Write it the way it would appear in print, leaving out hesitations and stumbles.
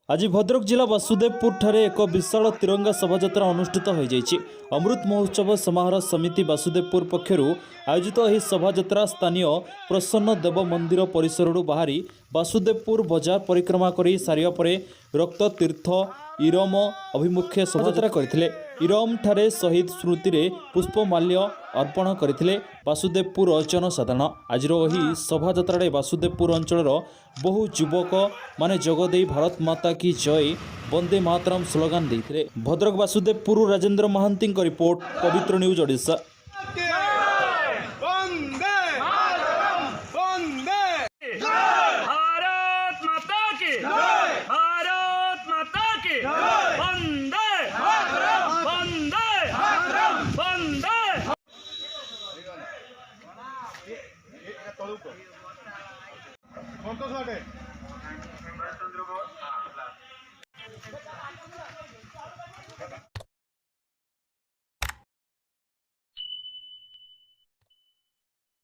आज भद्रक जिला वासुदेवपुर ठारे एक विशाल तिरंगा शोभायात्रा अनुष्ठित हो जाइछि। अमृत महोत्सव समारोह समिति वासुदेवपुर पक्षर आयोजित यह शोभायात्रा स्थानीय प्रसन्न देव मंदिर परिसर बाहरी वासुदेवपुर बजार परिक्रमा कर सारिया परे रक्त तीर्थ इरम अभिमुखे शोभायात्रा करथिले। इरम ठारे शहीद स्मृति रे पुष्पमाल्य अर्पण करथिले वासुदेवपुर जनसाधारण। आजिर यही शोभायात्रा वासुदेवपुर अंचल बहु युवक माने जगदे भारत माता की जय वंदे मातरम स्लोगान देते। भद्रक वासुदेवपुर राजेंद्र महांती रिपोर्ट, पवित्र न्यूज ओडिशा। संतोष